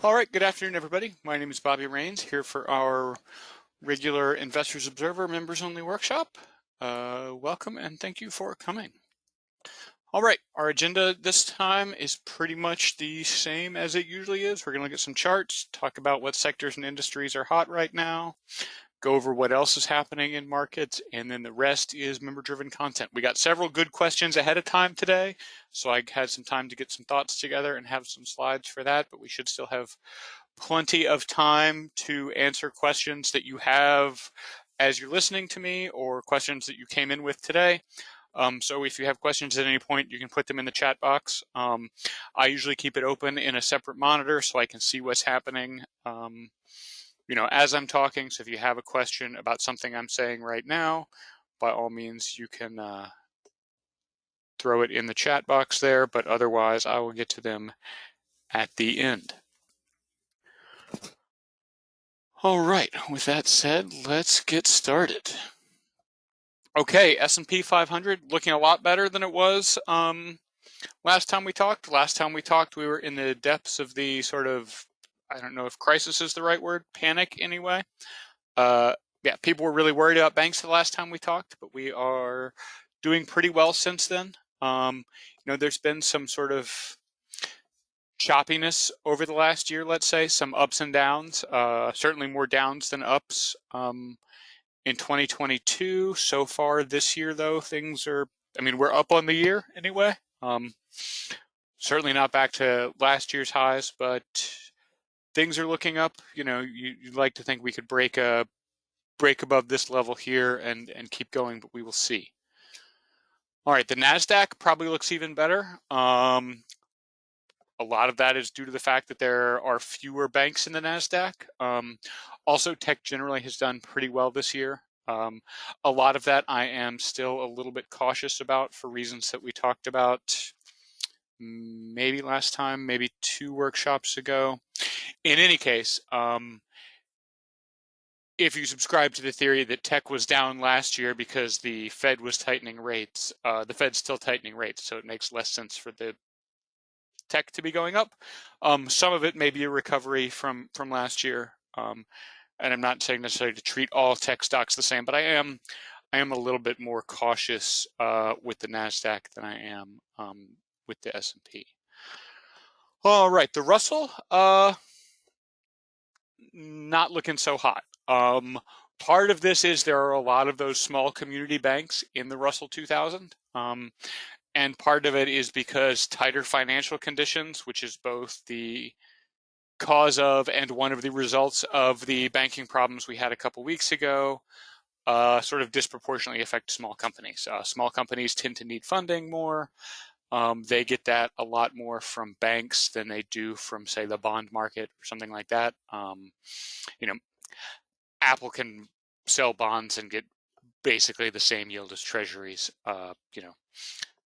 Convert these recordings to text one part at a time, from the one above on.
All right, good afternoon, everybody. My name is Bobby Rains, here for our regular Investors Observer Members Only Workshop. Welcome and thank you for coming. All right, our agenda this time is pretty much the same as it usually is. We're going to look at some charts, talk about what sectors and industries are hot right now, go over what else is happening in markets, and then the rest is member-driven content. We got several good questions ahead of time today, so I had some time to get some thoughts together and have some slides for that, but we should still have plenty of time to answer questions that you have as you're listening to me or questions that you came in with today. So if you have questions at any point, you can put them in the chat box. I usually keep it open in a separate monitor so I can see what's happening as I'm talking. So if you have a question about something I'm saying right now, by all means, you can throw it in the chat box there, but otherwise I will get to them at the end. All right, with that said, let's get started. Okay, S&P 500 looking a lot better than it was last time we talked. Last time we talked, we were in the depths of the sort of, I don't know if crisis is the right word, panic anyway. Yeah, people were really worried about banks the last time we talked, but we are doing pretty well since then. There's been some sort of choppiness over the last year, let's say, some ups and downs, certainly more downs than ups in 2022. So far this year, though, things are, we're up on the year anyway. Certainly not back to last year's highs, but things are looking up. You'd like to think we could break above this level here and keep going, but we will see. All right, the NASDAQ probably looks even better. A lot of that is due to the fact that there are fewer banks in the NASDAQ. Also, tech generally has done pretty well this year. A lot of that I am still a little bit cautious about for reasons that we talked about maybe last time, maybe 2 workshops ago. In any case, if you subscribe to the theory that tech was down last year because the Fed was tightening rates, the Fed's still tightening rates, so it makes less sense for the tech to be going up. Some of it may be a recovery from last year, and I'm not saying necessarily to treat all tech stocks the same, but I am a little bit more cautious with the NASDAQ than I am with the S&P. All right, the Russell, not looking so hot. Part of this is there are a lot of those small community banks in the Russell 2000. And part of it is because tighter financial conditions, which is both the cause of and one of the results of the banking problems we had a couple weeks ago, sort of disproportionately affect small companies. Small companies tend to need funding more. They get that a lot more from banks than they do from, say, the bond market or something like that. Apple can sell bonds and get basically the same yield as treasuries.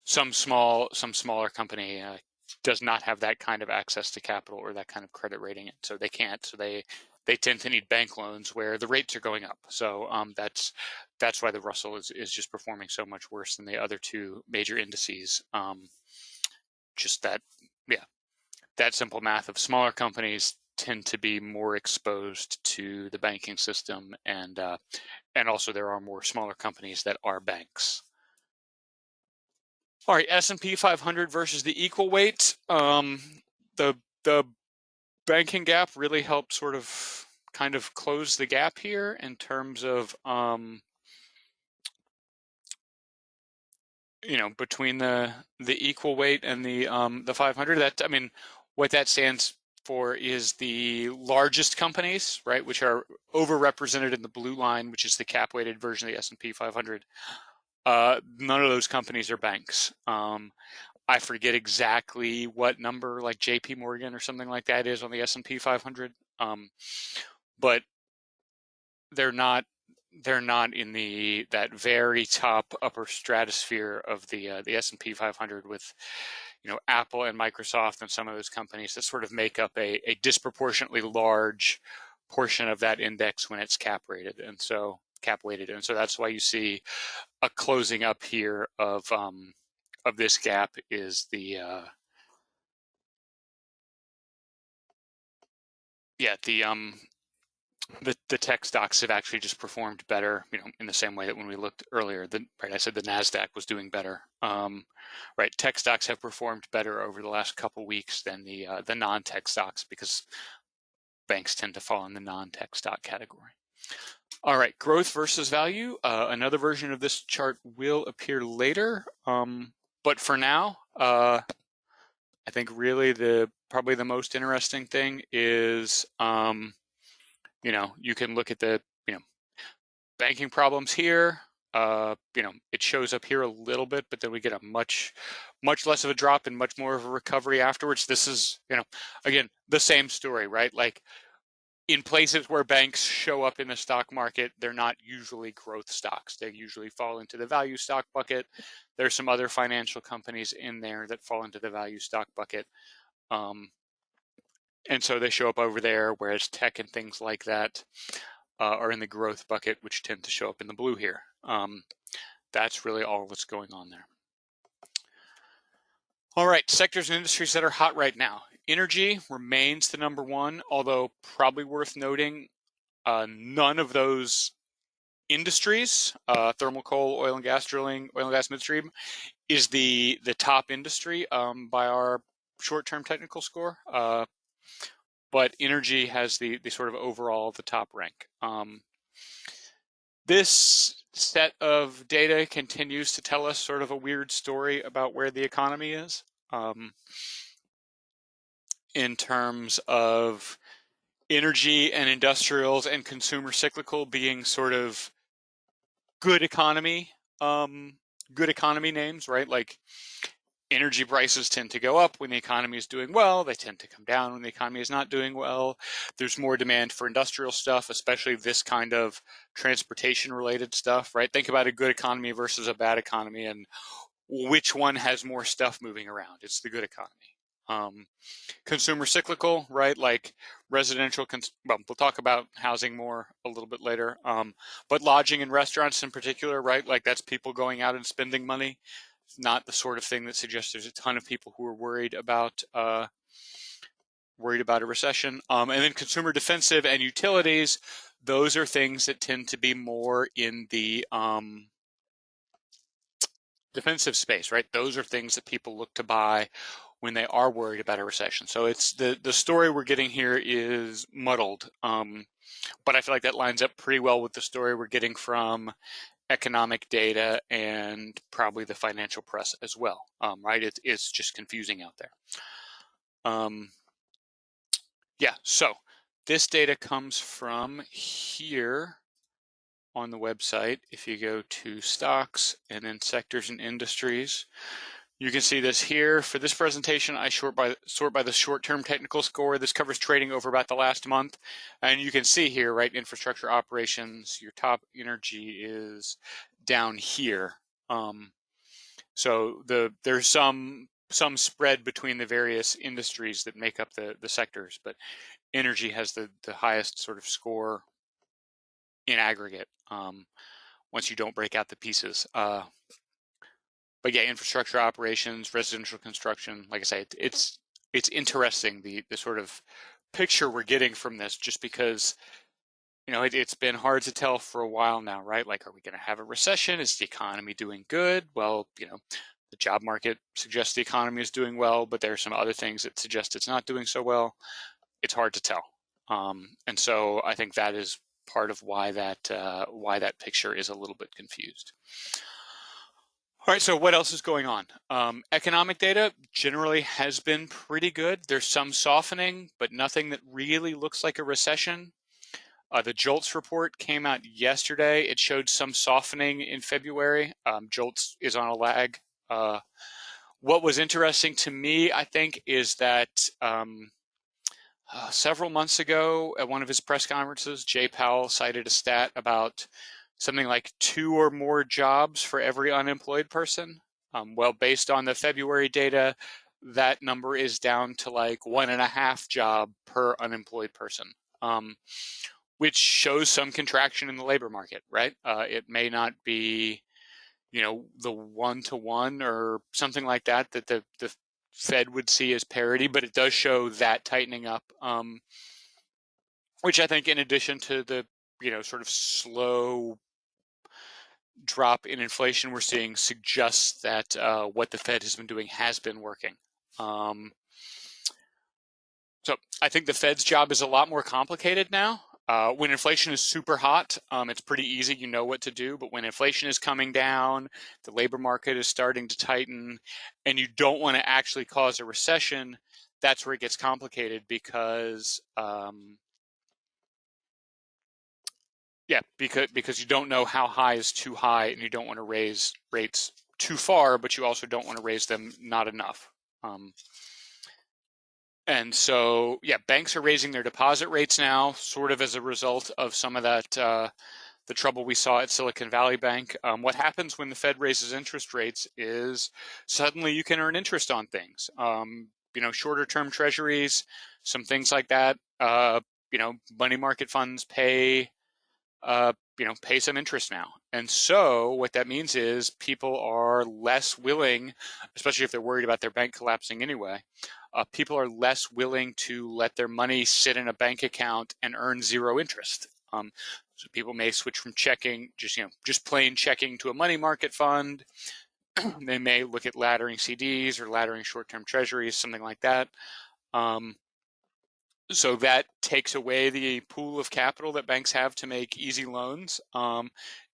Some smaller company does not have that kind of access to capital or that kind of credit rating, so they can't. So they tend to need bank loans where the rates are going up. So that's why the Russell is just performing so much worse than the other 2 major indices. Just that simple math of smaller companies tend to be more exposed to the banking system, and also there are more smaller companies that are banks. All right, S&P 500 versus the equal weight. The banking gap really helped sort of kind of close the gap here in terms of between the equal weight and the 500. That what that stands for is the largest companies, right, which are overrepresented in the blue line, which is the cap weighted version of the S&P 500. None of those companies are banks. I forget exactly what number, like JP Morgan or something like that is on the S&P 500. But they're not in that very top upper stratosphere of the S&P 500 with Apple and Microsoft and some of those companies that sort of make up a disproportionately large portion of that index when it's cap weighted, and so that's why you see a closing up here of this gap is the yeah, the tech stocks have actually just performed better, in the same way that when we looked earlier, right, I said the NASDAQ was doing better. Right, tech stocks have performed better over the last couple weeks than the non-tech stocks, because banks tend to fall in the non-tech stock category. All right, growth versus value. Another version of this chart will appear later, but for now, I think really probably the most interesting thing is, you can look at the, banking problems here. It shows up here a little bit, but then we get a much less of a drop and much more of a recovery afterwards. This is, again, the same story, right? Like, in places where banks show up in the stock market, they're not usually growth stocks. They usually fall into the value stock bucket. There's some other financial companies in there that fall into the value stock bucket. And so they show up over there, whereas tech and things like that are in the growth bucket, which tend to show up in the blue here. That's really all what's going on there. All right, sectors and industries that are hot right now. Energy remains the number one, although probably worth noting, none of those industries, thermal coal, oil and gas drilling, oil and gas midstream, is the top industry by our short-term technical score. But energy has the sort of overall the top rank. This set of data continues to tell us sort of a weird story about where the economy is, in terms of energy and industrials and consumer cyclical being sort of good economy names, right? Like, energy prices tend to go up when the economy is doing well. They tend to come down when the economy is not doing well. There's more demand for industrial stuff, especially this kind of transportation related stuff, right? Think about a good economy versus a bad economy, and which one has more stuff moving around? It's the good economy. Consumer cyclical, right? Like residential, well, we'll talk about housing more a little bit later, but lodging and restaurants in particular, right? Like, that's people going out and spending money. It's not the sort of thing that suggests there's a ton of people who are worried about a recession. And then consumer defensive and utilities, those are things that tend to be more in the defensive space, right? Those are things that people look to buy when they are worried about a recession. So it's the story we're getting here is muddled, but I feel like that lines up pretty well with the story we're getting from economic data and probably the financial press as well, right? It's just confusing out there. Yeah, so this data comes from here on the website. If you go to stocks and then sectors and industries, you can see this here. For this presentation, I sort by the short-term technical score. This covers trading over about the last month. And you can see here, right, infrastructure operations, your top energy is down here. So there's some spread between the various industries that make up the sectors, but energy has the highest sort of score in aggregate, once you don't break out the pieces. But yeah, infrastructure operations, residential construction, like I say, it's interesting, the sort of picture we're getting from this, just because, it's been hard to tell for a while now, right? Like, are we going to have a recession? Is the economy doing good? Well, the job market suggests the economy is doing well, but there are some other things that suggest it's not doing so well. It's hard to tell. And so I think that is part of why that picture is a little bit confused. All right, so what else is going on? Economic data generally has been pretty good. There's some softening, but nothing that really looks like a recession. The JOLTS report came out yesterday. It showed some softening in February. JOLTS is on a lag. What was interesting to me, I think, is that several months ago at one of his press conferences, Jay Powell cited a stat about something like 2 or more jobs for every unemployed person. Well, based on the February data, that number is down to like 1.5 job per unemployed person, which shows some contraction in the labor market, right? It may not be, the 1-to-1 or something like that the Fed would see as parity, but it does show that tightening up. which I think in addition to the, sort of slow drop in inflation we're seeing suggests that what the Fed has been doing has been working. So I think the Fed's job is a lot more complicated now. When inflation is super hot, it's pretty easy, you know what to do. But when inflation is coming down, the labor market is starting to tighten, and you don't want to actually cause a recession, that's where it gets complicated because, because you don't know how high is too high, and you don't want to raise rates too far, but you also don't want to raise them not enough. And so, banks are raising their deposit rates now, sort of as a result of some of that, the trouble we saw at Silicon Valley Bank. What happens when the Fed raises interest rates is suddenly you can earn interest on things. Shorter term treasuries, some things like that. Money market funds pay some interest now. And so what that means is people are less willing, especially if they're worried about their bank collapsing anyway, people are less willing to let their money sit in a bank account and earn zero interest. So people may switch from checking, just plain checking, to a money market fund. They may look at laddering CDs or laddering short-term treasuries, something like that. So that takes away the pool of capital that banks have to make easy loans.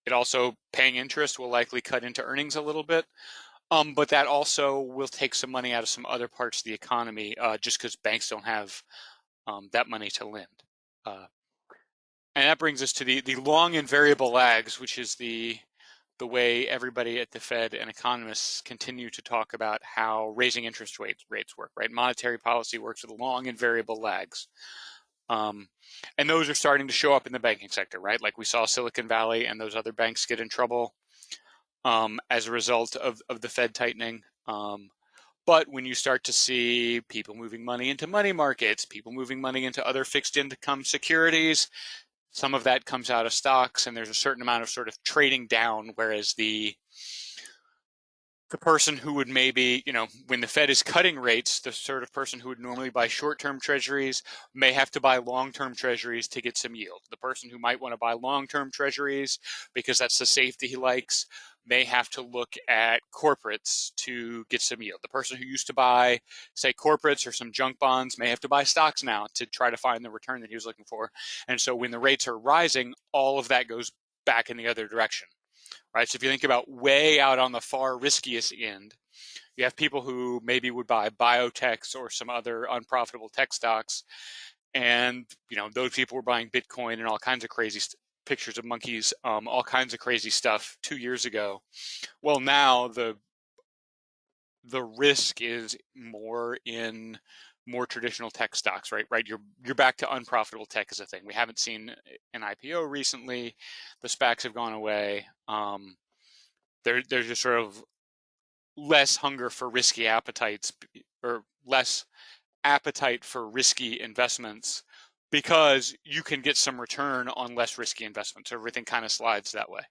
It also, paying interest will likely cut into earnings a little bit. But that also will take some money out of some other parts of the economy, just because banks don't have that money to lend. And that brings us to the long and variable lags, which is the way everybody at the Fed and economists continue to talk about how raising interest rates work, right? Monetary policy works with long and variable lags. And those are starting to show up in the banking sector, right? Like we saw Silicon Valley and those other banks get in trouble as a result of the Fed tightening. But when you start to see people moving money into money markets, people moving money into other fixed income securities, some of that comes out of stocks, and there's a certain amount of sort of trading down, whereas the person who would maybe, when the Fed is cutting rates, the sort of person who would normally buy short-term treasuries may have to buy long-term treasuries to get some yield. The person who might want to buy long-term treasuries because that's the safety he likes may have to look at corporates to get some yield. The person who used to buy, say, corporates or some junk bonds may have to buy stocks now to try to find the return that he was looking for. And so when the rates are rising, all of that goes back in the other direction. Right, so if you think about way out on the far riskiest end, you have people who maybe would buy biotechs or some other unprofitable tech stocks, and those people were buying Bitcoin and all kinds of crazy pictures of monkeys, all kinds of crazy stuff 2 years ago. Well, now the risk is more in more traditional tech stocks, right? You're back to unprofitable tech as a thing. We haven't seen an IPO recently. The SPACs have gone away. There's just sort of less hunger for risky appetites, or less appetite for risky investments, because you can get some return on less risky investments. So everything kind of slides that way.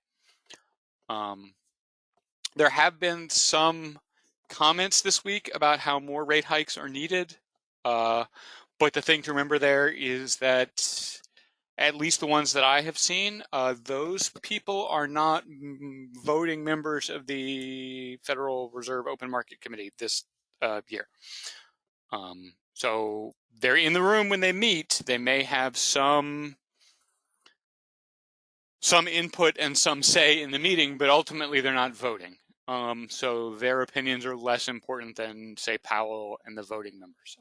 There have been some comments this week about how more rate hikes are needed. But the thing to remember there is that at least the ones that I have seen, those people are not voting members of the Federal Reserve Open Market Committee this year. So they're in the room when they meet. They may have some input and some say in the meeting, but ultimately they're not voting. So their opinions are less important than, say, Powell and the voting members.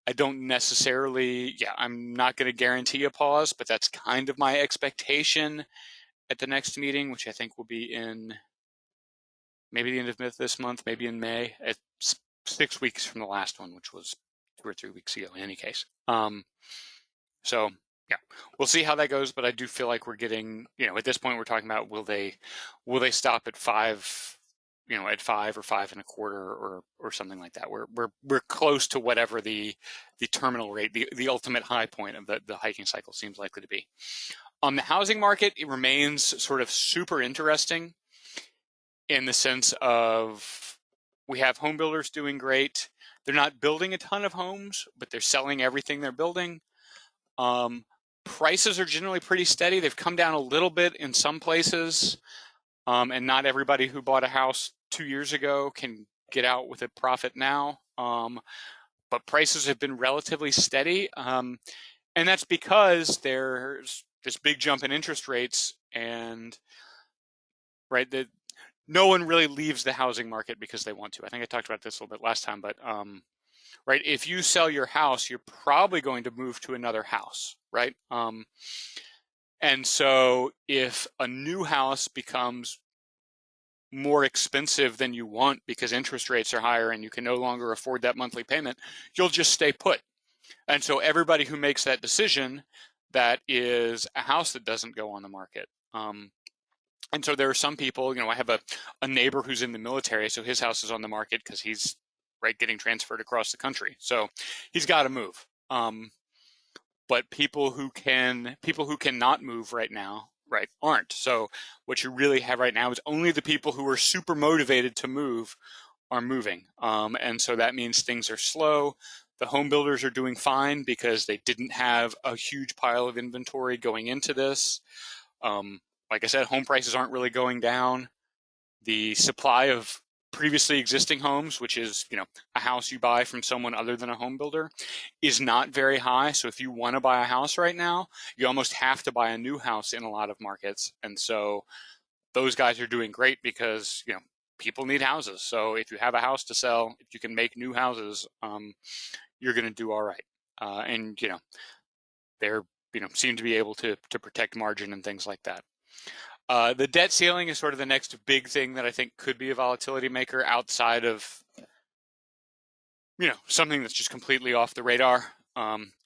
I don't necessarily, I'm not going to guarantee a pause, but that's kind of my expectation at the next meeting, which I think will be in maybe the end of this month, maybe in May. It's 6 weeks from the last one, which was 2 or 3 weeks ago in any case. So we'll see how that goes, but I do feel like we're getting, at this point we're talking about will they stop at 5, at 5 or 5.25 or something like that. We're close to whatever the terminal rate, the ultimate high point of the hiking cycle seems likely to be. On the housing market, it remains sort of super interesting in the sense of we have home builders doing great. They're not building a ton of homes, but they're selling everything they're building. Prices are generally pretty steady. They've come down a little bit in some places, and not everybody who bought a house 2 years ago can get out with a profit now. But prices have been relatively steady, and that's because there's this big jump in interest rates, and right, that no one really leaves the housing market because they want to. I think I talked about this a little bit last time, but right, if you sell your house, you're probably going to move to another house, right? And so if a new house becomes more expensive than you want because interest rates are higher and you can no longer afford that monthly payment, you'll just stay put. And so everybody who makes that decision, that is a house that doesn't go on the market. And so there are some people, I have a neighbor who's in the military, so his house is on the market because he's right getting transferred across the country. So he's got to move. But people who cannot move right now, right, aren't. So what you really have right now is only the people who are super motivated to move are moving. And so that means things are slow. The home builders are doing fine because they didn't have a huge pile of inventory going into this. Like I said, home prices aren't really going down. The supply of previously existing homes, which is, a house you buy from someone other than a home builder, is not very high. So if you want to buy a house right now, you almost have to buy a new house in a lot of markets. And so those guys are doing great because, people need houses. So if you have a house to sell, if you can make new houses, you're going to do all right. And, they're, seem to be able to protect margin and things like that. The debt ceiling is sort of the next big thing that I think could be a volatility maker outside of, something that's just completely off the radar.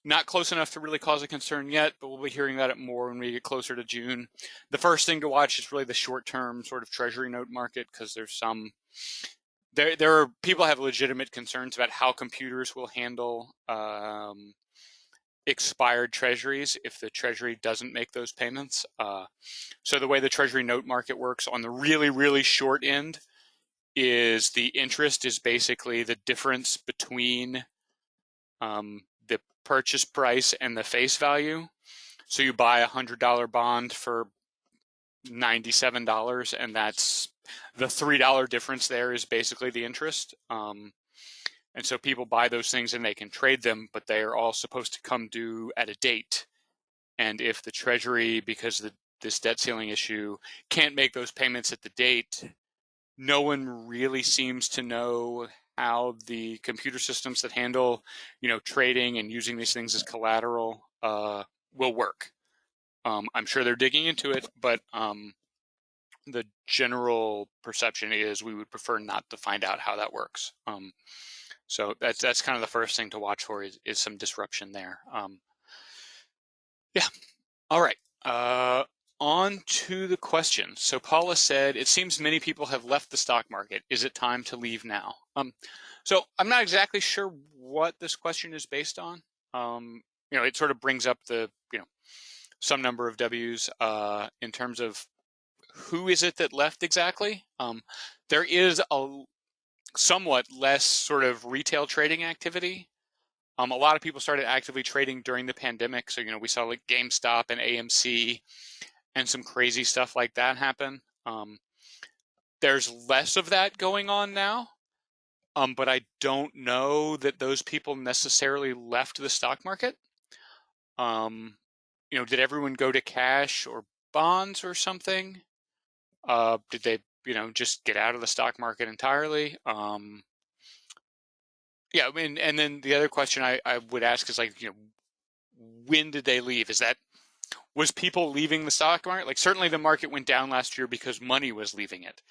Not close enough to really cause a concern yet, but we'll be hearing about it more when we get closer to June. The first thing to watch is really the short-term sort of treasury note market, because there's there are people have legitimate concerns about how computers will handle expired treasuries if the treasury doesn't make those payments. So the way the treasury note market works on the really, really short end is the interest is basically the difference between the purchase price and the face value. So you buy $100 bond for $97, and that's the $3 difference there is basically the interest. And so people buy those things and they can trade them, but they are all supposed to come due at a date. And if the Treasury, because of this debt ceiling issue, can't make those payments at the date, no one really seems to know how the computer systems that handle, trading and using these things as collateral will work. I'm sure they're digging into it, but the general perception is we would prefer not to find out how that works. So that's kind of the first thing to watch for is some disruption there. Yeah. All right. On to the question. So Paula said, it seems many people have left the stock market. Is it time to leave now? So I'm not exactly sure what this question is based on. It sort of brings up the, some number of W's in terms of who is it that left exactly. There is a somewhat less sort of retail trading activity. A lot of people started actively trading during the pandemic. So, we saw like GameStop and AMC and some crazy stuff like that happen. There's less of that going on now, but I don't know that those people necessarily left the stock market. Did everyone go to cash or bonds or something? Did they, just get out of the stock market entirely? Yeah, I mean, and then the other question I would ask is like, when did they leave? Was people leaving the stock market? Like certainly the market went down last year because money was leaving it,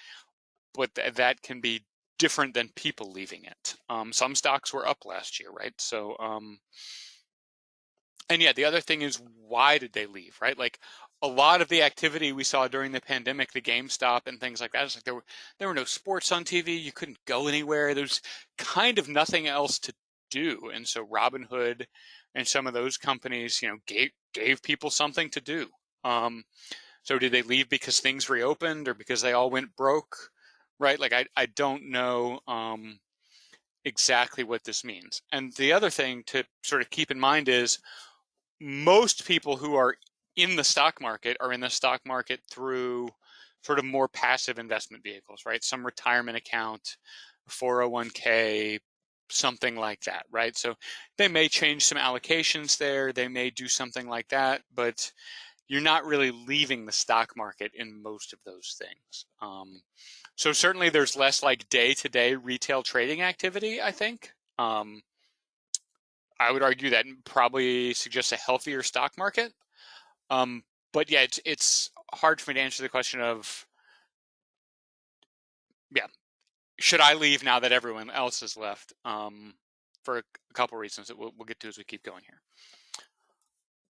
but that can be different than people leaving it. Some stocks were up last year, right? So, and yeah, the other thing is why did they leave, right? Like a lot of the activity we saw during the pandemic, the GameStop and things like that, it's like there were no sports on TV. You couldn't go anywhere. There's kind of nothing else to do. And so Robinhood and some of those companies, gave people something to do. So did they leave because things reopened or because they all went broke, right? Like I don't know exactly what this means. And the other thing to sort of keep in mind is most people who are in the stock market are in the stock market through sort of more passive investment vehicles, right? Some retirement account, 401k, something like that, right? So they may change some allocations there, they may do something like that, but you're not really leaving the stock market in most of those things. So certainly there's less like day-to-day retail trading activity, I think. I would argue that probably suggests a healthier stock market. But yeah, it's hard for me to answer the question of, yeah, should I leave now that everyone else has left? For a couple reasons that we'll get to as we keep going here.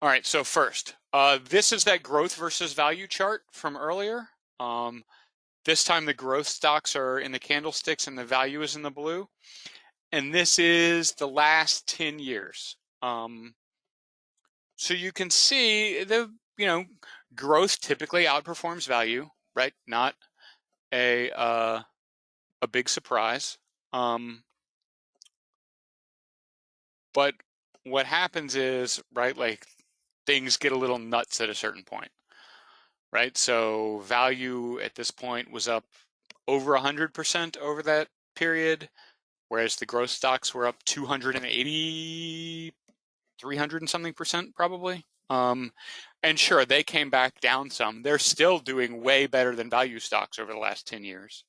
All right, so first, this is that growth versus value chart from earlier. This time the growth stocks are in the candlesticks and the value is in the blue. And this is the last 10 years. So you can see the, growth typically outperforms value, right? Not a big surprise. But what happens is, right, like things get a little nuts at a certain point, right? So value at this point was up over 100% over that period, whereas the growth stocks were up 280, 300 and something percent probably. And sure, they came back down some. They're still doing way better than value stocks over the last 10 years.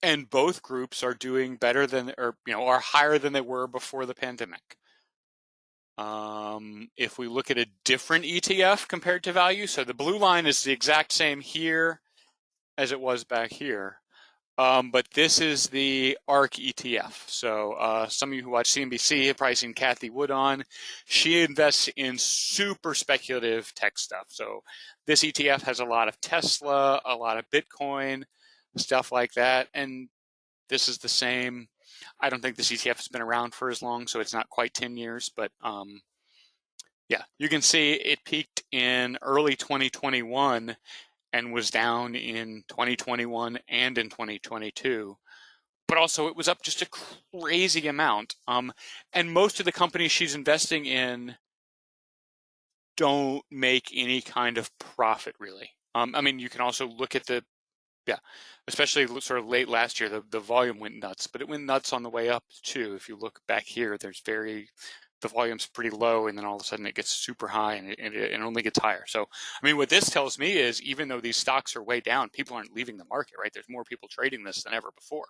And both groups are doing better than, or are higher than they were before the pandemic. If we look at a different ETF compared to value, so the blue line is the exact same here as it was back here. But this is the ARK ETF. So some of you who watch CNBC have probably seen Kathy Wood on. She invests in super speculative tech stuff. So this ETF has a lot of Tesla, a lot of Bitcoin, stuff like that. And this is the same. I don't think this ETF has been around for as long, so it's not quite 10 years. But yeah, you can see it peaked in early 2021 and was down in 2021 and in 2022. But also it was up just a crazy amount. And most of the companies she's investing in don't make any kind of profit, really. I mean, you can also look at especially sort of late last year, the volume went nuts, but it went nuts on the way up too. If you look back here, the volume's pretty low, and then all of a sudden it gets super high, and it only gets higher. So, I mean, what this tells me is even though these stocks are way down, people aren't leaving the market, right? There's more people trading this than ever before.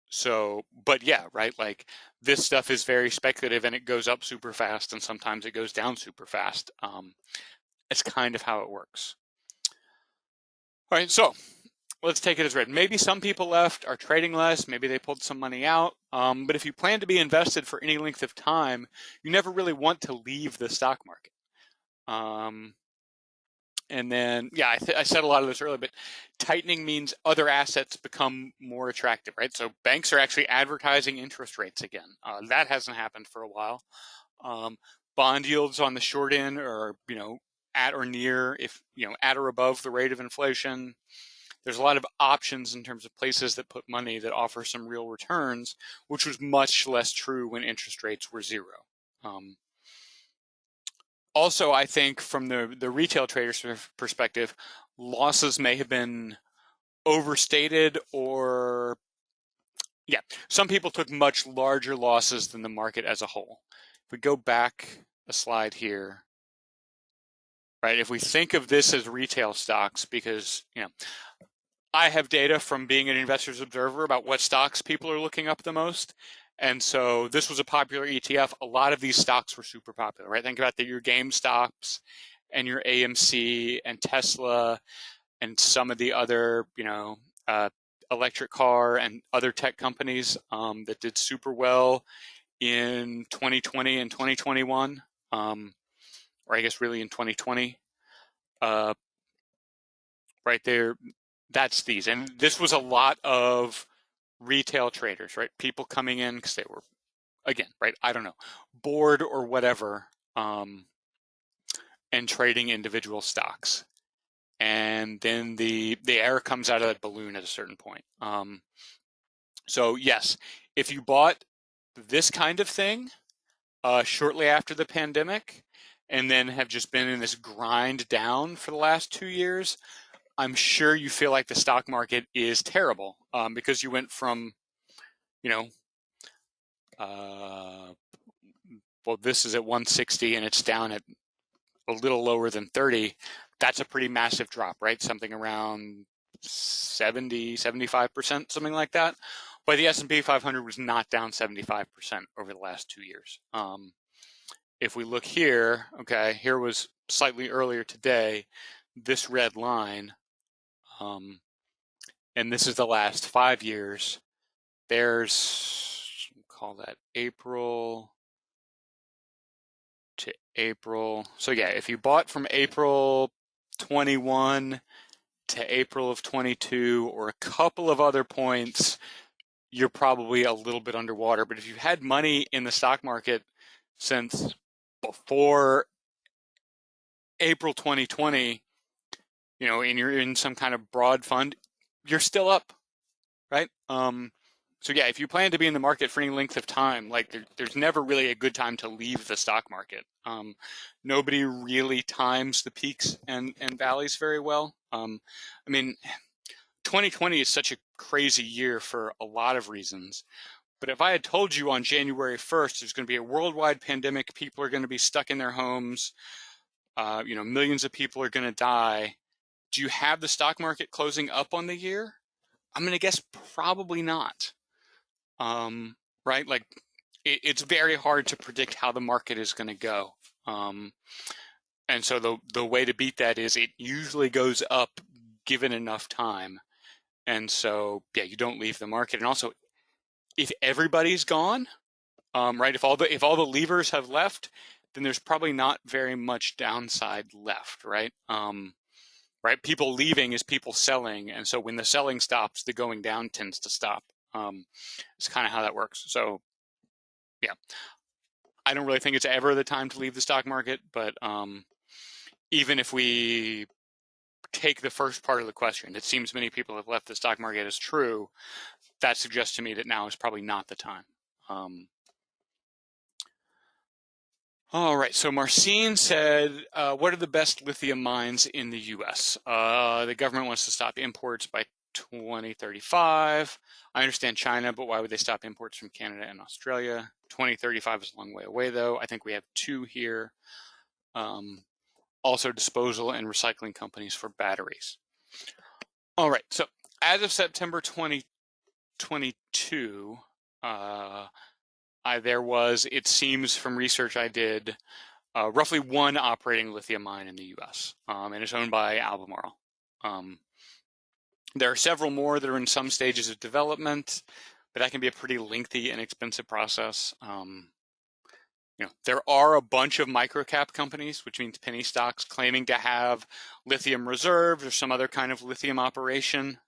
So, but yeah, right? Like this stuff is very speculative, and it goes up super fast, and sometimes it goes down super fast. It's kind of how it works. All right, so let's take it as read. Maybe some people left, are trading less, maybe they pulled some money out. But if you plan to be invested for any length of time, you never really want to leave the stock market. And then, yeah, I said a lot of this earlier, but tightening means other assets become more attractive, right? So banks are actually advertising interest rates again. That hasn't happened for a while. Bond yields on the short end are, at or near, at or above the rate of inflation. There's a lot of options in terms of places that put money that offer some real returns, which was much less true when interest rates were zero. Also, I think from the retail trader's perspective, losses may have been overstated, or yeah, some people took much larger losses than the market as a whole. If we go back a slide here, right, if we think of this as retail stocks, because, I have data from being an Investors Observer about what stocks people are looking up the most. And so this was a popular ETF. A lot of these stocks were super popular, right? Think about your GameStops and your AMC and Tesla and some of the other, electric car and other tech companies that did super well in 2020 and 2021, or I guess really in 2020. Right there, that's these. And this was a lot of retail traders, right? People coming in because they were, again, right, I don't know, bored or whatever, and trading individual stocks. And then the air comes out of that balloon at a certain point. So yes, if you bought this kind of thing shortly after the pandemic, and then have just been in this grind down for the last 2 years, I'm sure you feel like the stock market is terrible, because you went from, you know, well, this is at 160 and it's down at a little lower than 30. That's a pretty massive drop, right? Something around 70, 75%, something like that. But the S&P 500 was not down 75% over the last 2 years. If we look here, okay, here was slightly earlier today, this red line, and this is the last 5 years. There's, call that April to April. So yeah, if you bought from April 21 to April of 22 or a couple of other points, you're probably a little bit underwater. But if you've had money in the stock market since before April 2020, you know, and you're in some kind of broad fund, you're still up, right? So yeah, if you plan to be in the market for any length of time, like there's never really a good time to leave the stock market. Nobody really times the peaks and valleys very well. I mean, 2020 is such a crazy year for a lot of reasons. But if I had told you on January 1st there's going to be a worldwide pandemic, people are going to be stuck in their homes, you know, millions of people are going to die, do you have the stock market closing up on the year? I'm going to guess probably not. Right? Like it's very hard to predict how the market is going to go. And so the way to beat that is it usually goes up given enough time. And so, yeah, you don't leave the market. And also, if everybody's gone, right, if all the levers have left, then there's probably not very much downside left, right? Right, people leaving is people selling, and so when the selling stops, the going down tends to stop. It's kind of how that works. So, yeah, I don't really think it's ever the time to leave the stock market, but even if we take the first part of the question, it seems many people have left the stock market as true, that suggests to me that now is probably not the time. All right, so Marcin said, what are the best lithium mines in the U.S.? The government wants to stop imports by 2035. I understand China, but why would they stop imports from Canada and Australia? 2035 is a long way away, though. I think we have two here. Also, disposal and recycling companies for batteries. All right, so as of September 2022, there was, it seems from research I did, roughly one operating lithium mine in the U.S., and it's owned by Albemarle. There are several more that are in some stages of development, but that can be a pretty lengthy and expensive process. You know, there are a bunch of microcap companies, which means penny stocks, claiming to have lithium reserves or some other kind of lithium operation.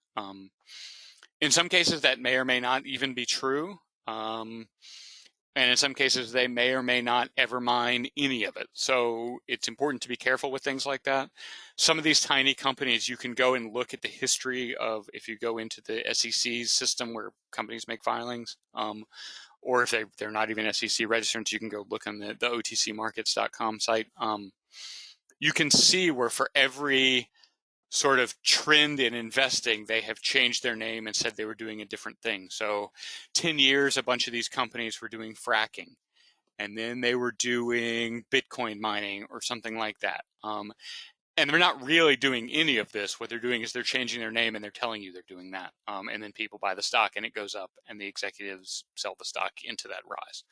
In some cases, that may or may not even be true. And in some cases, they may or may not ever mine any of it. So it's important to be careful with things like that. Some of these tiny companies, you can go and look at the history of, if you go into the SEC's system where companies make filings, or if they're not even SEC registrants, you can go look on the otcmarkets.com site. You can see where for every sort of trend in investing, they have changed their name and said they were doing a different thing. So 10 years, a bunch of these companies were doing fracking, and then they were doing Bitcoin mining or something like that. And they're not really doing any of this. What they're doing is they're changing their name and they're telling you they're doing that. And then people buy the stock and it goes up and the executives sell the stock into that rise.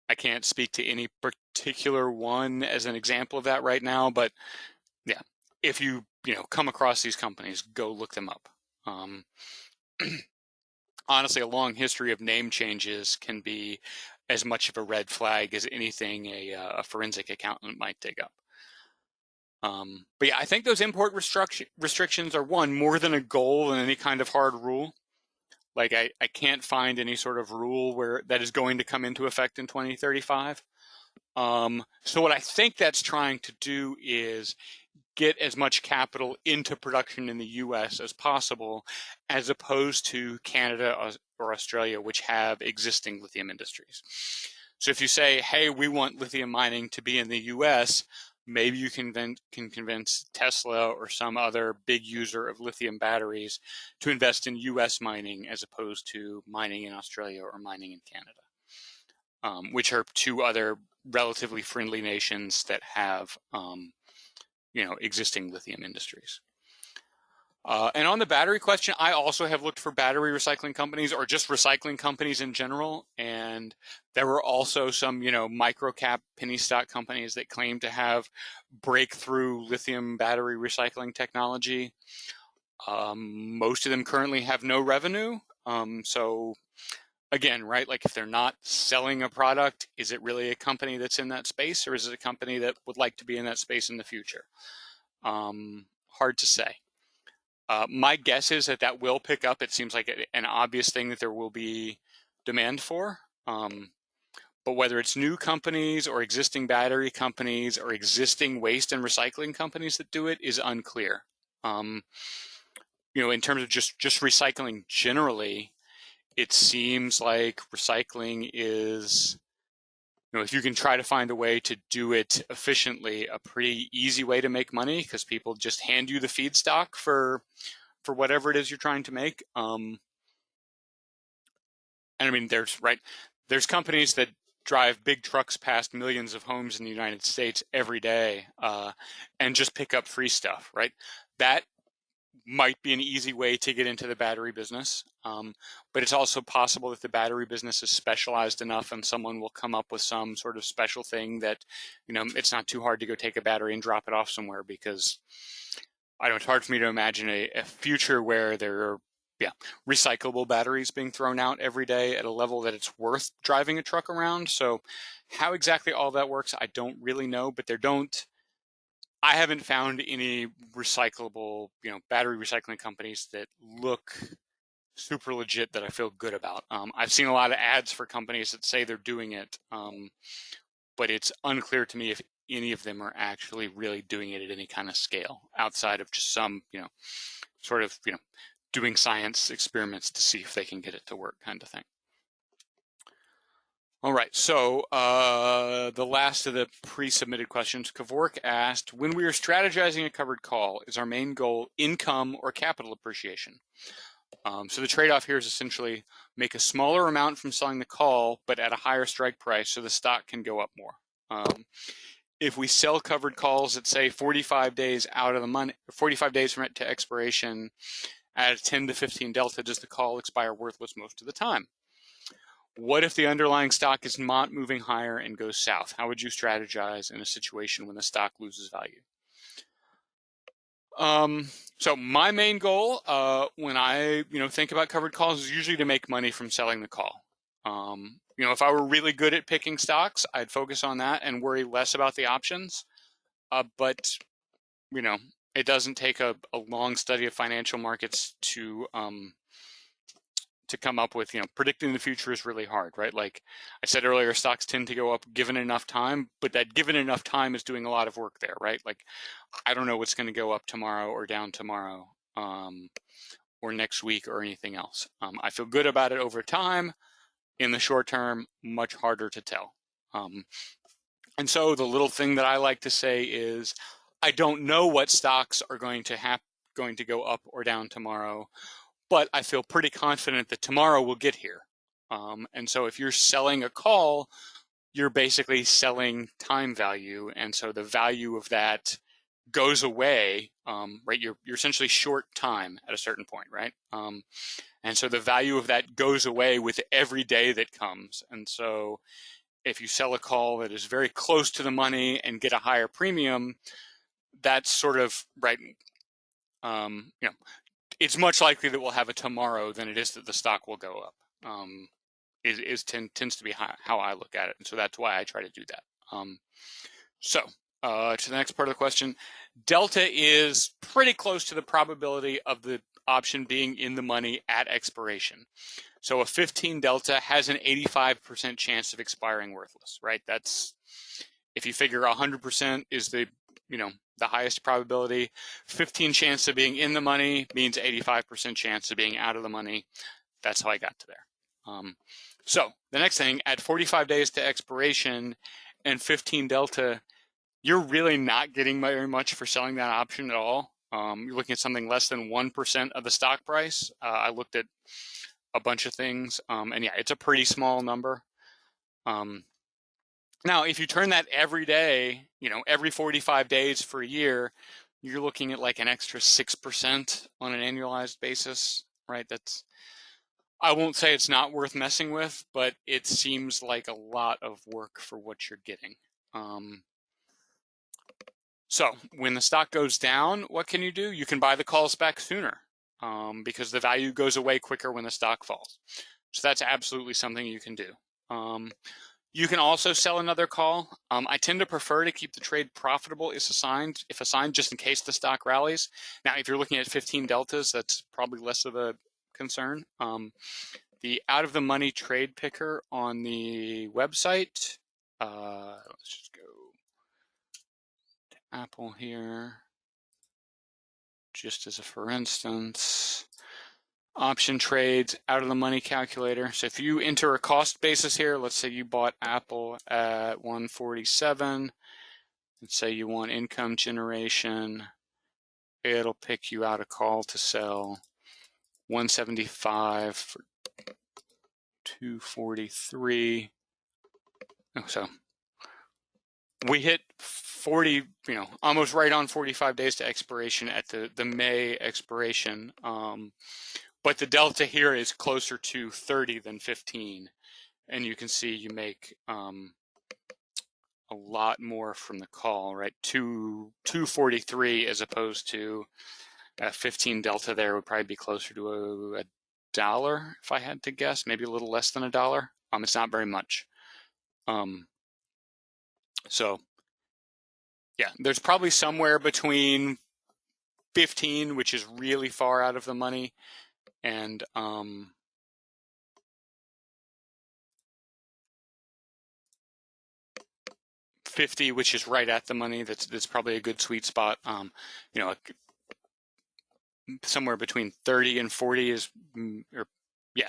I can't speak to any particular one as an example of that right now, but yeah, if you come across these companies, go look them up. Honestly, a long history of name changes can be as much of a red flag as anything a forensic accountant might dig up. But yeah, I think those import restrictions are one, more than a goal than any kind of hard rule. Like I can't find any sort of rule where that is going to come into effect in 2035. So what I think that's trying to do is get as much capital into production in the US as possible, as opposed to Canada or Australia, which have existing lithium industries. So if you say, hey, we want lithium mining to be in the US, maybe you can convince Tesla or some other big user of lithium batteries to invest in US mining as opposed to mining in Australia or mining in Canada, which are two other relatively friendly nations that have existing lithium industries. And on the battery question, I also have looked for battery recycling companies or just recycling companies in general. And there were also some, micro cap penny stock companies that claim to have breakthrough lithium battery recycling technology. Most of them currently have no revenue. So again, right, like if they're not selling a product, is it really a company that's in that space, or is it a company that would like to be in that space in the future? Hard to say. My guess is that will pick up. It seems like an obvious thing that there will be demand for. But whether it's new companies or existing battery companies or existing waste and recycling companies that do it is unclear. In terms of just recycling generally, it seems like recycling is, if you can try to find a way to do it efficiently, a pretty easy way to make money, because people just hand you the feedstock for whatever it is you're trying to make. And I mean, there's companies that drive big trucks past millions of homes in the United States every day and just pick up free stuff, right? That might be an easy way to get into the battery business. But it's also possible that the battery business is specialized enough and someone will come up with some sort of special thing that, it's not too hard to go take a battery and drop it off somewhere, because it's hard for me to imagine a future where there are recyclable batteries being thrown out every day at a level that it's worth driving a truck around. So how exactly all that works, I don't really know, but I haven't found any recyclable, battery recycling companies that look super legit that I feel good about. I've seen a lot of ads for companies that say they're doing it, but it's unclear to me if any of them are actually really doing it at any kind of scale outside of just some, doing science experiments to see if they can get it to work kind of thing. All right, so the last of the pre-submitted questions, Kavork asked, when we are strategizing a covered call, is our main goal income or capital appreciation? So the trade-off here is essentially make a smaller amount from selling the call, but at a higher strike price so the stock can go up more. If we sell covered calls at, say, 45 days out of the money, 45 days from it to expiration at a 10 to 15 delta, does the call expire worthless most of the time? What if the underlying stock is not moving higher and goes south? How would you strategize in a situation when the stock loses value? So my main goal when I think about covered calls is usually to make money from selling the call. If I were really good at picking stocks, I'd focus on that and worry less about the options. But it doesn't take a long study of financial markets to come up with, predicting the future is really hard, right? Like I said earlier, stocks tend to go up given enough time, but that given enough time is doing a lot of work there, right? Like I don't know what's going to go up tomorrow or down tomorrow or next week or anything else. I feel good about it over time. In the short term, much harder to tell. And so the little thing that I like to say is, I don't know what stocks are going to go up or down tomorrow, but I feel pretty confident that tomorrow will get here. And so if you're selling a call, you're basically selling time value. And so the value of that goes away, right? You're essentially short time at a certain point, right? And so the value of that goes away with every day that comes. And so if you sell a call that is very close to the money and get a higher premium, that's sort of, right, it's much likely that we'll have a tomorrow than it is that the stock will go up. Tends to be how I look at it. And so that's why I try to do that. To the next part of the question, delta is pretty close to the probability of the option being in the money at expiration. So a 15 delta has an 85% chance of expiring worthless, right? That's, if you figure 100% is the the highest probability. 15 chance of being in the money means 85% chance of being out of the money. That's how I got to there. So the next thing, at 45 days to expiration and 15 delta, you're really not getting very much for selling that option at all. You're looking at something less than 1% of the stock price. I looked at a bunch of things, and yeah, it's a pretty small number. Now, if you turn that every day, every 45 days for a year, you're looking at like an extra 6% on an annualized basis, right? I won't say it's not worth messing with, but it seems like a lot of work for what you're getting. So when the stock goes down, what can you do? You can buy the calls back sooner because the value goes away quicker when the stock falls. So that's absolutely something you can do. You can also sell another call. I tend to prefer to keep the trade profitable if assigned, just in case the stock rallies. Now, if you're looking at 15 deltas, that's probably less of a concern. The out of the money trade picker on the website, let's just go to Apple here, just as a for instance. Option trades, out of the money calculator. So if you enter a cost basis here, let's say you bought Apple at 147, and say you want income generation, it'll pick you out a call to sell 175 for 243. So we hit 40, almost right on 45 days to expiration at the May expiration. But the delta here is closer to 30 than 15. And you can see you make a lot more from the call, right? 243 as opposed to 15 delta there would probably be closer to a dollar if I had to guess, maybe a little less than a dollar. It's not very much. So yeah, there's probably somewhere between 15, which is really far out of the money, and 50, which is right at the money. That's probably a good sweet spot. Somewhere between 30 and 40 is,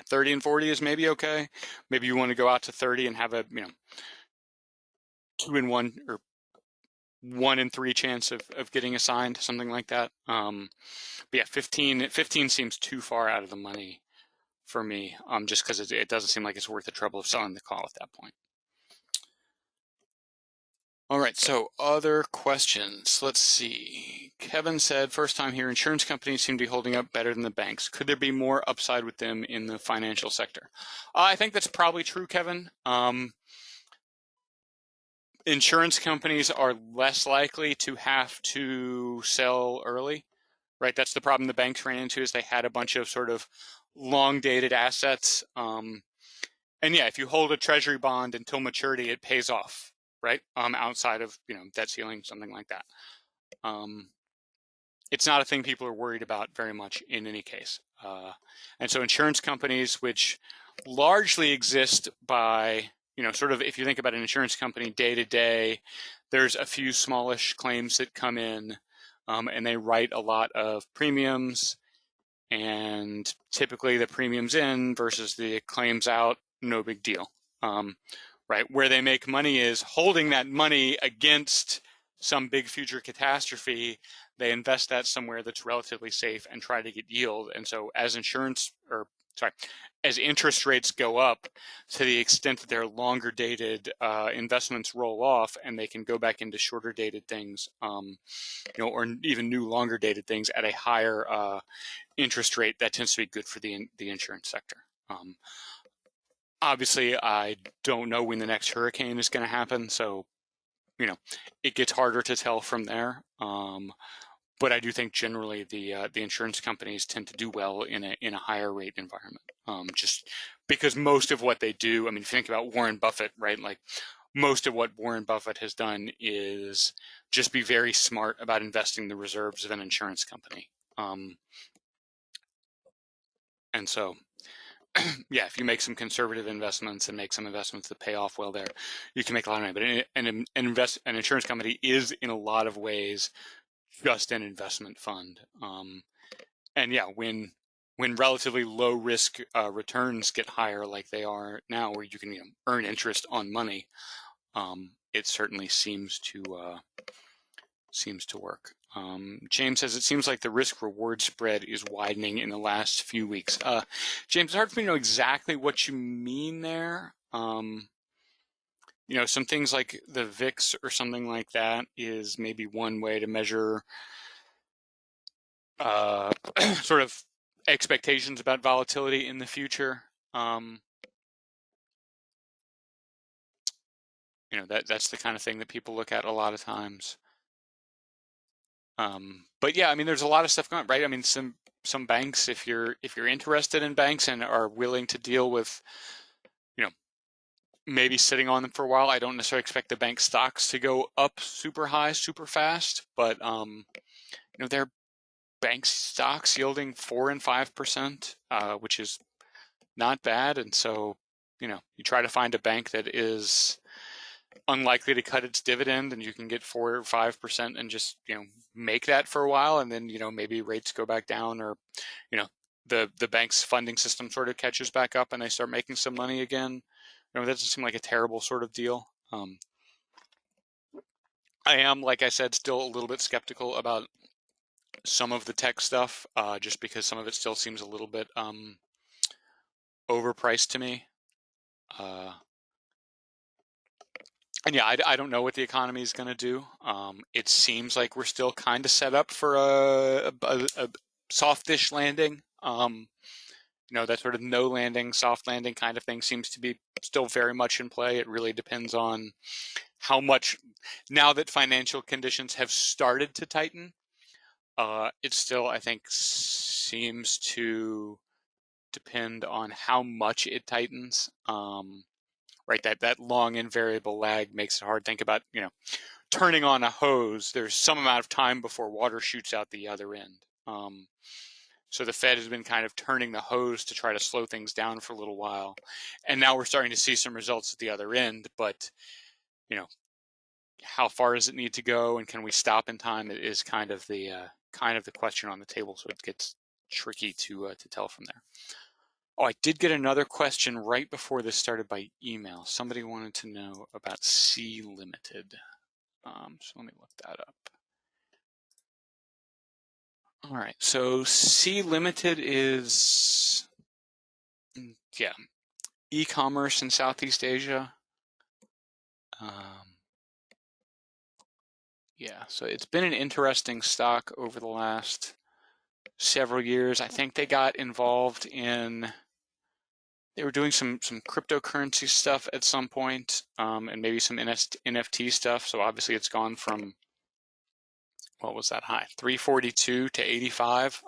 30 and 40 is maybe okay. Maybe you want to go out to 30 and have a 2 in 1 or 1 in 3 chance of getting assigned, something like that. But yeah, 15 seems too far out of the money for me, just because it doesn't seem like it's worth the trouble of selling the call at that point. All right, so other questions. Let's see. Kevin said, first time here, insurance companies seem to be holding up better than the banks. Could there be more upside with them in the financial sector? I think that's probably true, Kevin. Insurance companies are less likely to have to sell early, right? That's the problem the banks ran into, is they had a bunch of sort of long-dated assets. And yeah, if you hold a treasury bond until maturity, it pays off, right? Outside of, debt ceiling, something like that. It's not a thing people are worried about very much in any case. And so insurance companies, which largely exist by, sort of, if you think about an insurance company day to day, there's a few smallish claims that come in, and they write a lot of premiums, and typically the premiums in versus the claims out, no big deal. Right? Where they make money is holding that money against some big future catastrophe. They invest that somewhere that's relatively safe and try to get yield. And so as as interest rates go up, to the extent that their longer dated investments roll off and they can go back into shorter dated things, or even new longer dated things at a higher interest rate, that tends to be good for the insurance sector. Obviously, I don't know when the next hurricane is going to happen, so it gets harder to tell from there. But I do think generally the insurance companies tend to do well in a higher rate environment, just because most of what they do. I mean, if you think about Warren Buffett, right? Like most of what Warren Buffett has done is just be very smart about investing the reserves of an insurance company, and so. Yeah, if you make some conservative investments and make some investments that pay off well there, you can make a lot of money. But an insurance company is in a lot of ways just an investment fund. And yeah, when relatively low risk returns get higher like they are now, where you can earn interest on money, it certainly seems to work. James says, it seems like the risk reward spread is widening in the last few weeks. James, it's hard for me to know exactly what you mean there. Some things like the VIX or something like that is maybe one way to measure sort of expectations about volatility in the future. That's the kind of thing that people look at a lot of times. But yeah, I mean, there's a lot of stuff going on, right? I mean, some banks, if you're interested in banks and are willing to deal with, maybe sitting on them for a while, I don't necessarily expect the bank stocks to go up super high, super fast, but there are bank stocks yielding 4 and 5%, which is not bad. And so, you try to find a bank that is unlikely to cut its dividend, and you can get 4 or 5% and just make that for a while, and then maybe rates go back down, or the bank's funding system sort of catches back up and they start making some money again. That doesn't seem like a terrible sort of deal. I am, like I said, still a little bit skeptical about some of the tech stuff, just because some of it still seems a little bit overpriced to me. And yeah, I don't know what the economy is going to do. It seems like we're still kind of set up for a softish landing. That sort of no landing, soft landing kind of thing seems to be still very much in play. It really depends on how much, now that financial conditions have started to tighten, it still, I think, seems to depend on how much it tightens. Right, that long and variable lag makes it hard. Think about, turning on a hose. There's some amount of time before water shoots out the other end. So the Fed has been kind of turning the hose to try to slow things down for a little while, and now we're starting to see some results at the other end. But how far does it need to go, and can we stop in time? It is kind of the question on the table. So it gets tricky to tell from there. Oh, I did get another question right before this started by email. Somebody wanted to know about C Limited. So let me look that up. All right, so C Limited is, yeah, e-commerce in Southeast Asia. Yeah, so it's been an interesting stock over the last several years. I think they got involved in, they were doing some cryptocurrency stuff at some point, and maybe some NFT stuff. So obviously it's gone from, what was that high? 342 to 85.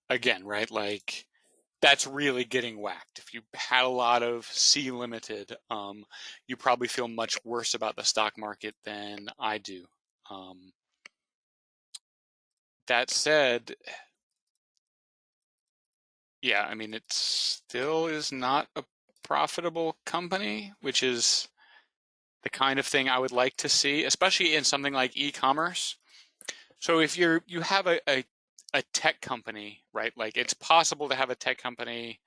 Again, right? Like, that's really getting whacked. If you had a lot of C Limited, you probably feel much worse about the stock market than I do. That said, yeah, I mean, it still is not a profitable company, which is the kind of thing I would like to see, especially in something like e-commerce. So if you have a tech company, right? Like, it's possible to have a tech company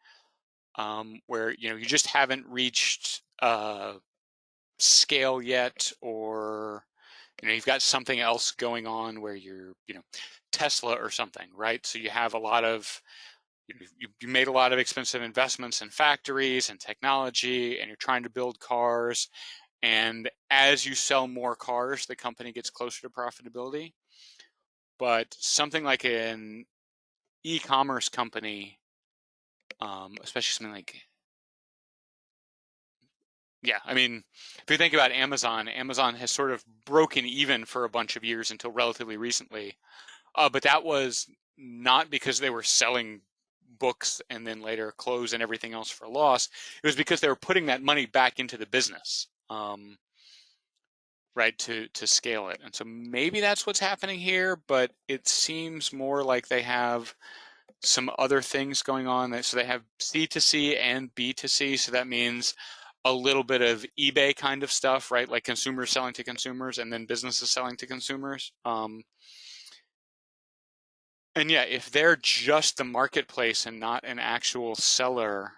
where you just haven't reached scale yet, or you've got something else going on where you're Tesla or something, right? So you have a lot of, you made a lot of expensive investments in factories and technology, and you're trying to build cars, and as you sell more cars, the company gets closer to profitability. But something like an e-commerce company, especially something like, yeah, I mean, if you think about Amazon, Amazon has sort of broken even for a bunch of years until relatively recently. But that was not because they were selling books and then later clothes and everything else for a loss. It was because they were putting that money back into the business, right, to scale it. And so maybe that's what's happening here, but it seems more like they have some other things going on. So they have C2C and B2C. So that means a little bit of eBay kind of stuff, right? Like consumers selling to consumers and then businesses selling to consumers. And yeah, if they're just the marketplace and not an actual seller,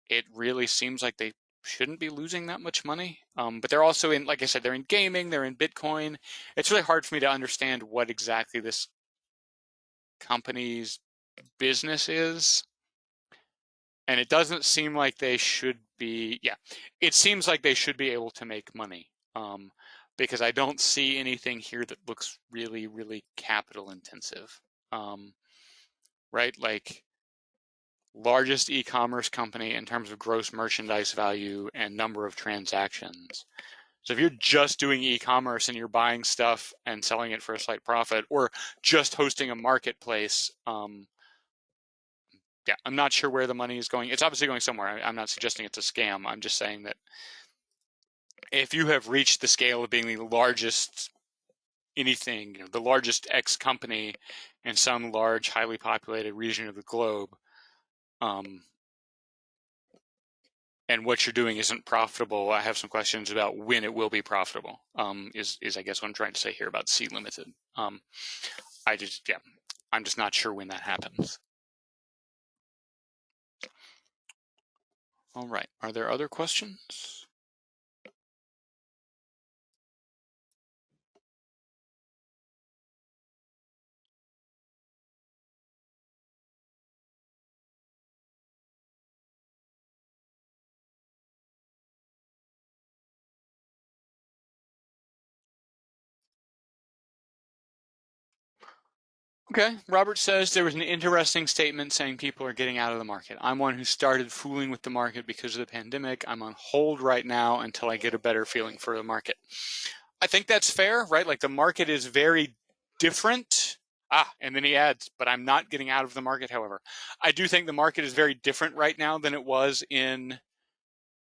it really seems like they shouldn't be losing that much money. But they're also in, like I said, they're in gaming, they're in Bitcoin. It's really hard for me to understand what exactly this company's business is. And it doesn't seem like they should be, yeah, it seems like they should be able to make money. Because I don't see anything here that looks really, really capital intensive. Right? Like, largest e-commerce company in terms of gross merchandise value and number of transactions. So if you're just doing e-commerce and you're buying stuff and selling it for a slight profit, or just hosting a marketplace, yeah, I'm not sure where the money is going. It's obviously going somewhere. I'm not suggesting it's a scam. I'm just saying that if you have reached the scale of being the largest anything, the largest X company in some large, highly populated region of the globe, and what you're doing isn't profitable, I have some questions about when it will be profitable, is I guess what I'm trying to say here about C Limited. I'm just not sure when that happens. All right, are there other questions? Okay, Robert says there was an interesting statement saying people are getting out of the market. I'm one who started fooling with the market because of the pandemic. I'm on hold right now until I get a better feeling for the market. I think that's fair, right? Like, the market is very different. And then he adds, but I'm not getting out of the market, however. I do think the market is very different right now than it was in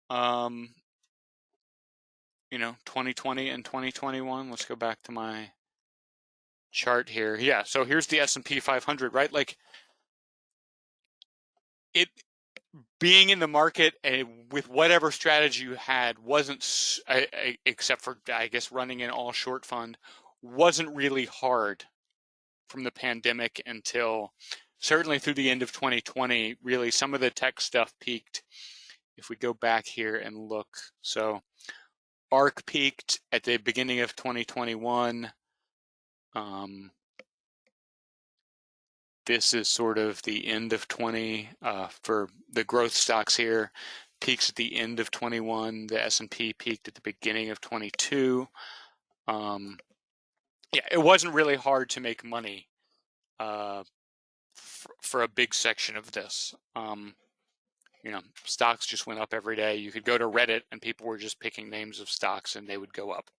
2020 and 2021. Let's go back to my chart here. Yeah, so here's the S&P 500, right? Like, it being in the market with whatever strategy you had wasn't, except for, I guess, running an all short fund, wasn't really hard from the pandemic until certainly through the end of 2020. Really, some of the tech stuff peaked. If we go back here and look, so ARK peaked at the beginning of 2021. This is sort of the end of 20 for the growth stocks here. Peaks at the end of 21. The S&P peaked at the beginning of 22. Yeah, it wasn't really hard to make money for a big section of this. Stocks just went up every day. You could go to Reddit and people were just picking names of stocks and they would go up.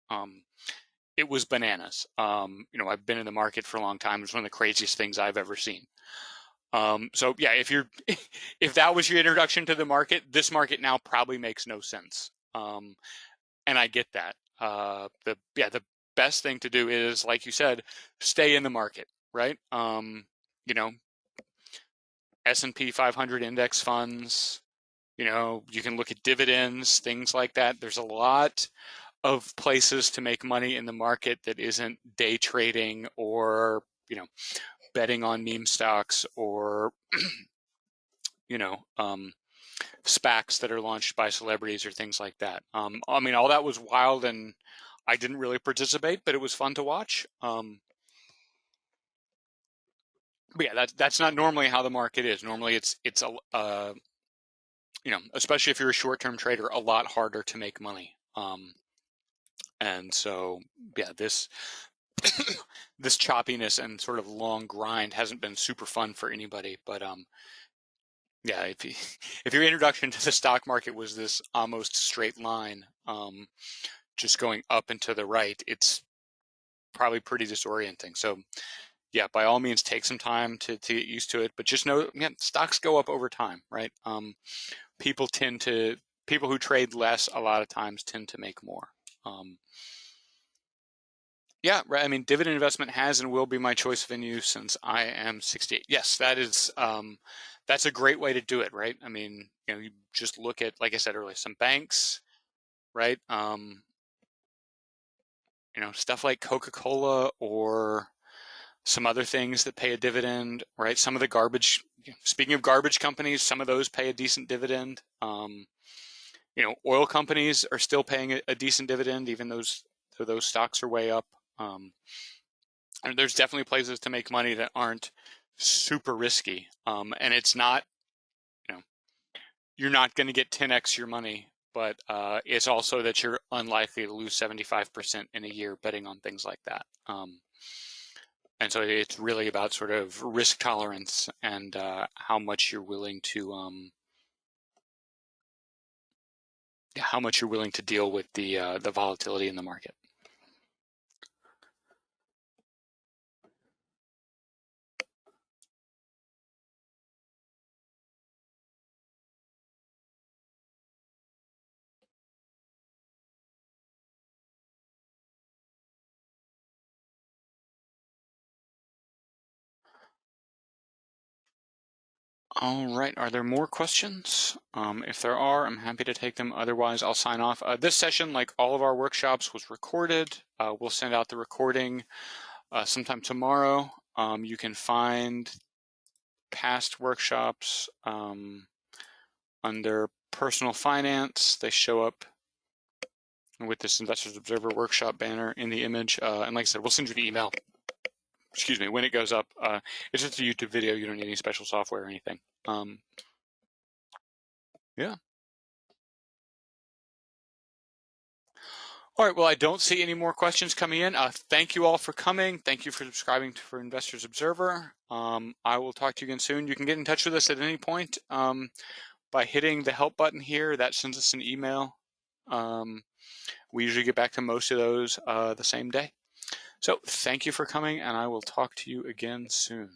It was bananas. I've been in the market for a long time. It's one of the craziest things I've ever seen. So yeah, if that was your introduction to the market, this market now probably makes no sense. And I get that. The best thing to do is, like you said, stay in the market, right? S&P 500 index funds, you can look at dividends, things like that. There's a lot of places to make money in the market that isn't day trading or, betting on meme stocks or, SPACs that are launched by celebrities or things like that. All that was wild and I didn't really participate, but it was fun to watch. But yeah, that's not normally how the market is. Normally it's especially if you're a short-term trader, a lot harder to make money. And so, yeah, this this choppiness and sort of long grind hasn't been super fun for anybody. But yeah, if your introduction to the stock market was this almost straight line, just going up and to the right, it's probably pretty disorienting. So yeah, by all means, take some time to get used to it. But just know, stocks go up over time, right? People who trade less a lot of times tend to make more. Yeah, right. Dividend investment has and will be my choice venue since I am 68. Yes, that's a great way to do it, right? You just look at, like I said earlier, some banks, right? Stuff like Coca-Cola or some other things that pay a dividend, right? Some of the garbage, speaking of garbage companies, some of those pay a decent dividend. Oil companies are still paying a decent dividend, even though those stocks are way up. And there's definitely places to make money that aren't super risky. And it's not, you're not going to get 10x your money, but it's also that you're unlikely to lose 75% in a year betting on things like that. And so it's really about sort of risk tolerance and how much you're willing to deal with the volatility in the market. All right, are there more questions? If there are, I'm happy to take them. Otherwise, I'll sign off. This session, like all of our workshops, was recorded. We'll send out the recording sometime tomorrow. You can find past workshops under personal finance. They show up with this Investors Observer Workshop banner in the image. And like I said, we'll send you the email, when it goes up. It's just a YouTube video. You don't need any special software or anything. Yeah. All right, well, I don't see any more questions coming in. Thank you all for coming. Thank you for subscribing for Investors Observer. I will talk to you again soon. You can get in touch with us at any point by hitting the help button here. That sends us an email. We usually get back to most of those the same day. So thank you for coming, and I will talk to you again soon.